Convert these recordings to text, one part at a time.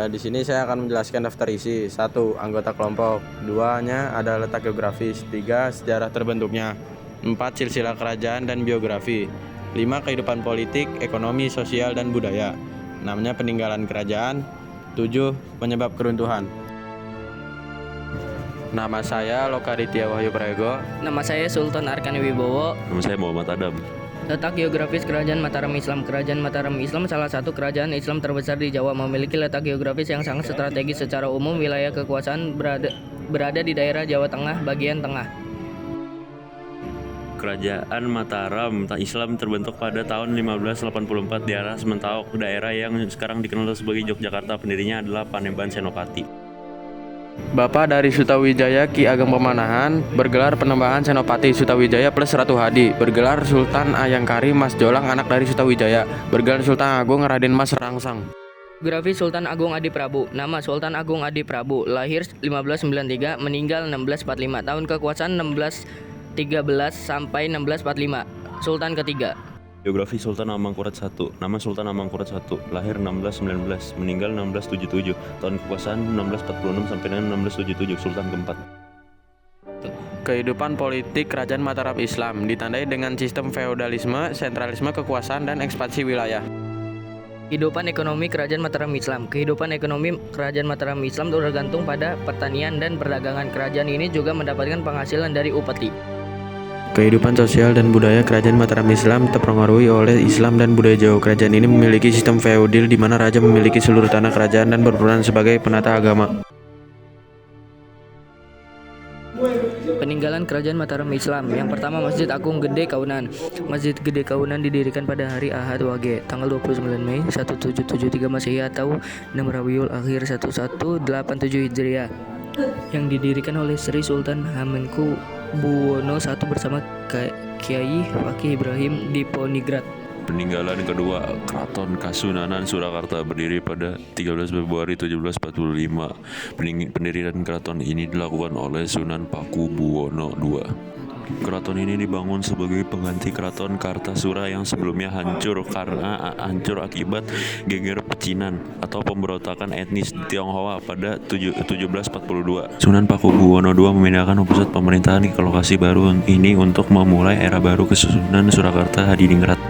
Di sini saya akan menjelaskan daftar isi. 1. Anggota kelompok. 2-nya ada letak geografis. 3. Sejarah terbentuknya. 4. Silsilah kerajaan dan biografi. 5. Kehidupan politik, ekonomi, sosial, dan budaya. 6-nya peninggalan kerajaan. 7. Penyebab keruntuhan. Nama saya Lokaritya Wahyu Prayogo. Nama saya Sultan Arkani Wibowo. Nama saya Muhammad Adam. Letak geografis Kerajaan Mataram Islam. Kerajaan Mataram Islam salah satu kerajaan Islam terbesar di Jawa, memiliki letak geografis yang sangat strategis. Secara umum, wilayah kekuasaan berada di daerah Jawa Tengah bagian tengah. Kerajaan Mataram Islam terbentuk pada tahun 1584 di arah Sementawok, daerah yang sekarang dikenal sebagai Yogyakarta. Pendirinya adalah Panembahan Senopati. Bapak dari Sutawijaya Ki Ageng Pemanahan, bergelar Panembahan Senopati Sutawijaya plus Ratu Hadi, bergelar Sultan Ayangkari Mas Jolang anak dari Sutawijaya, bergelar Sultan Agung Raden Mas Rangsang. Biografi Sultan Agung Adi Prabu. Nama Sultan Agung Adi Prabu, lahir 1593, meninggal 1645. Tahun kekuasaan 1613 sampai 1645. Sultan ketiga. Biografi Sultan Amangkurat I. Nama Sultan Amangkurat I, lahir 1619, meninggal 1677. Tahun kekuasaan 1646 sampai dengan 1677. Sultan keempat. Kehidupan politik Kerajaan Mataram Islam ditandai dengan sistem feodalisme, sentralisme kekuasaan, dan ekspansi wilayah. Kehidupan ekonomi Kerajaan Mataram Islam. Kehidupan ekonomi Kerajaan Mataram Islam tergantung pada pertanian dan perdagangan. Kerajaan ini juga mendapatkan penghasilan dari upeti. Kehidupan sosial dan budaya Kerajaan Mataram Islam terpengaruhi oleh Islam dan budaya Jawa. Kerajaan ini memiliki sistem feodal di mana raja memiliki seluruh tanah kerajaan dan berperan sebagai penata agama. Peninggalan Kerajaan Mataram Islam. Yang pertama, Masjid Agung Gede Kaunan. Masjid Gede Kaunan didirikan pada hari Ahad Wage, tanggal 29 Mei 1773 Masehi atau 6 Rabiul Akhir 1187 Hijriah, yang didirikan oleh Sri Sultan Hamengkubuwono I bersama Kiai Fakih Ibrahim Diponegrat. Peninggalan kedua, Keraton Kasunanan Surakarta, berdiri pada 13 Februari 1745. Pendirian keraton ini dilakukan oleh Sunan Pakubuwono II. Keraton ini dibangun sebagai pengganti Keraton Kartasura yang sebelumnya hancur akibat geger pecinan atau pemberontakan etnis Tionghoa pada 1742. Sunan Pakubuwono II memindahkan pusat pemerintahan ke lokasi baru ini untuk memulai era baru Kesusunan Surakarta Hadiningrat.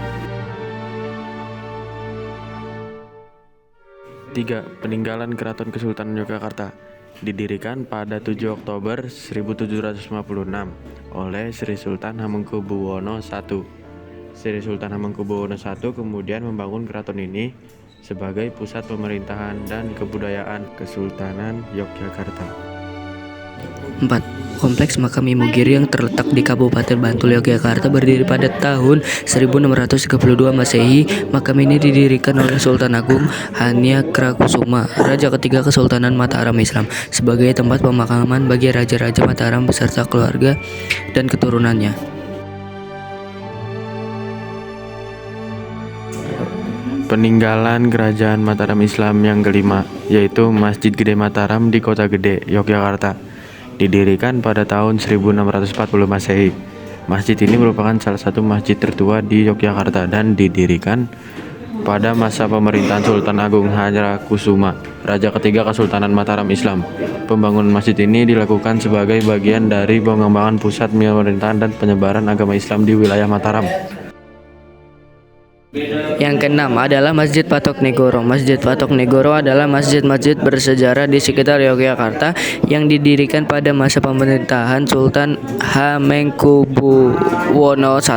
3. Peninggalan Keraton Kesultanan Yogyakarta. Didirikan pada 7 Oktober 1756 oleh Sri Sultan Hamengkubuwono I. Sri Sultan Hamengkubuwono I kemudian membangun keraton ini sebagai pusat pemerintahan dan kebudayaan Kesultanan Yogyakarta. 4. Kompleks Makam Imogiri yang terletak di Kabupaten Bantul, Yogyakarta, berdiri pada tahun 1632 Masehi. Makam ini didirikan oleh Sultan Agung Hanyakarakusuma, Raja ketiga Kesultanan Mataram Islam, sebagai tempat pemakaman bagi raja-raja Mataram beserta keluarga dan keturunannya. Peninggalan Kerajaan Mataram Islam yang kelima, yaitu Masjid Gede Mataram di Kota Gede, Yogyakarta. Didirikan pada tahun 1640 Masehi. Masjid ini merupakan salah satu masjid tertua di Yogyakarta dan didirikan pada masa pemerintahan Sultan Agung Hanyakarakusuma, Raja ketiga Kesultanan Mataram Islam. Pembangunan masjid ini dilakukan sebagai bagian dari pengembangan pusat pemerintahan dan penyebaran agama Islam di wilayah Mataram. Yang keenam adalah Masjid Patok Negoro. Masjid Patok Negoro adalah masjid-masjid bersejarah di sekitar Yogyakarta yang didirikan pada masa pemerintahan Sultan Hamengkubuwono I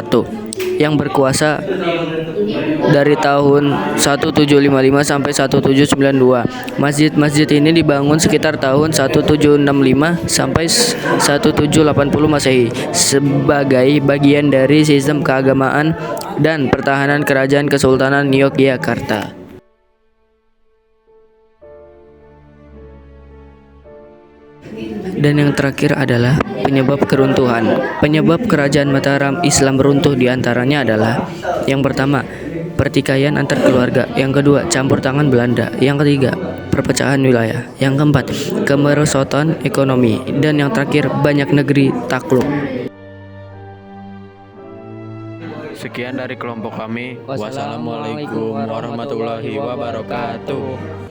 yang berkuasa dari tahun 1755 sampai 1792. Masjid-masjid ini dibangun sekitar tahun 1765 sampai 1780 Masehi sebagai bagian dari sistem keagamaan dan pertahanan Kerajaan Kesultanan Yogyakarta. Dan yang terakhir adalah penyebab keruntuhan. Penyebab Kerajaan Mataram Islam runtuh diantaranya adalah: yang pertama, pertikaian antar keluarga; yang kedua, campur tangan Belanda; yang ketiga, perpecahan wilayah; yang keempat, kemerosotan ekonomi; dan yang terakhir, banyak negeri takluk. Sekian dari kelompok kami. Wassalamualaikum warahmatullahi wabarakatuh.